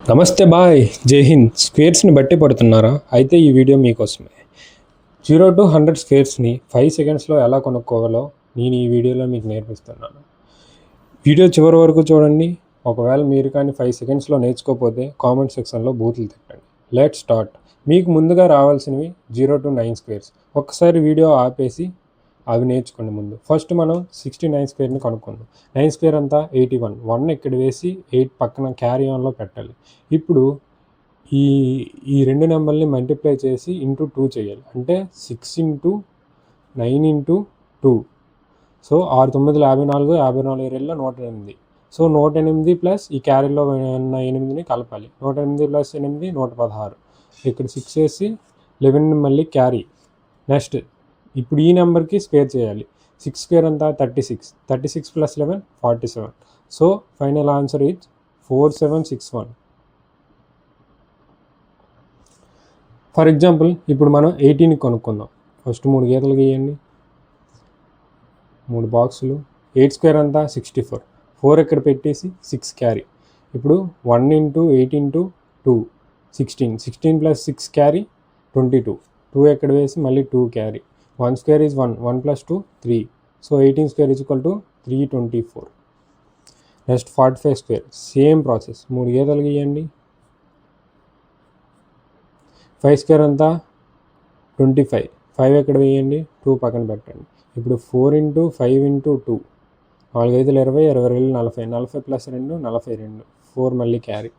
నమస్తే బాయ్, జై హింద్. స్క్వేర్స్ని బట్టి పడుతున్నారా? అయితే ఈ వీడియో మీకోసమే. 0 to 100 స్క్వేర్స్ని 5 సెకండ్స్లో ఎలా కొనుక్కోవాలో నేను ఈ వీడియోలో మీకు నేర్పిస్తున్నాను. వీడియో చివరి వరకు చూడండి. ఒకవేళ మీరు కానీ 5 సెకండ్స్లో నేర్చుకోకపోతే కామెంట్ సెక్షన్లో బూతులు తిట్టండి. Let's start. మీకు ముందుగా రావాల్సినవి 0 to 9 స్క్వేర్స్. ఒక్కసారి వీడియో ఆపేసి అవి నేర్చుకోండి. ముందు ఫస్ట్ మనం 69 స్క్వేర్ని కనుక్కుందాం. 9 స్క్వేర్ అంతా 81. 1 ఇక్కడ వేసి 8 పక్కన క్యారీ ఆన్లో పెట్టాలి. ఇప్పుడు ఈ ఈ రెండు నెంబర్ని మల్టిప్లై చేసి ఇంటూ 2 చేయాలి. అంటే 6 into 9 into 2. So 6 9 54, 54 2 108. So 108 plus ఈ క్యారీలో ఉన్న 8ని కలపాలి. 108 ప్లస్ 8 116. ఇక్కడ 6 వేసి 11 మళ్ళీ క్యారీ. నెక్స్ట్ ఇప్పుడు ఈ నెంబర్కి స్క్వేర్ చేయాలి. 6 స్క్వేర్ అంతా 36. 36 plus 11 47. So final answer is 4761. For example ఇప్పుడు మనం 18 కొనుక్కుందాం. ఫస్ట్ 3 గీతలు గీయండి, 3 బాక్సులు. 8 స్క్వేర్ అంతా 64. 4 ఇక్కడ పెట్టేసి 6 క్యారీ. ఇప్పుడు 1 ఇంటూ 8 ఇంటూ 2 16. 16 plus 6 carry 22. 2 ఎక్కడ వేసి మళ్ళీ 2 carry. 1 square is 1. 1 plus 2 3. So 18 square is equal to 324. Next 45 square. Same process. 3 గీతలు గీయండి. 5 స్క్వేర్ అంతా 25. 5 ఎక్కడ వేయండి, 2 పక్కన పెట్టండి. ఇప్పుడు 4 ఇంటూ 5 ఇంటూ 2. 4 5 20, 20 40. 40 ప్లస్ 2 42. 4 మళ్ళీ క్యారీ.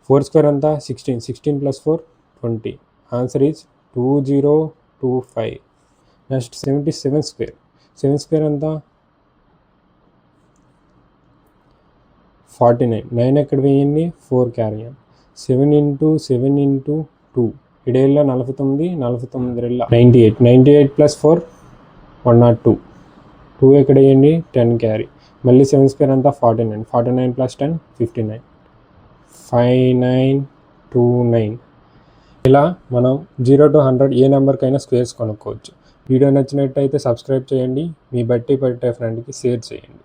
4 స్క్వేర్ అంతా 16. 16 plus 4 20. Answer is 2025. Next 77 square. 7 square అంతా 49. 9 ఎక్కడ వేయండి, 4 carry on. 7 into 7 into 2. ఇడేళ్ళ 49, 49 రెళ్ళ 98. 98 plus 4 102. 2 ఎక్కడ వేయండి, 10 క్యారీ. మళ్ళీ 7 స్క్వేర్ అంతా 49. 49 ప్లస్ 10 59. 5929. ఇలా మనం 0 to 100 ఏ నెంబర్కైనా స్క్వేర్స్ కొనుక్కోవచ్చు. వీడియో నచ్చినట్టయితే సబ్స్క్రైబ్ చేయండి. మీ బట్టి పట్టే ఫ్రెండ్కి షేర్ చేయండి.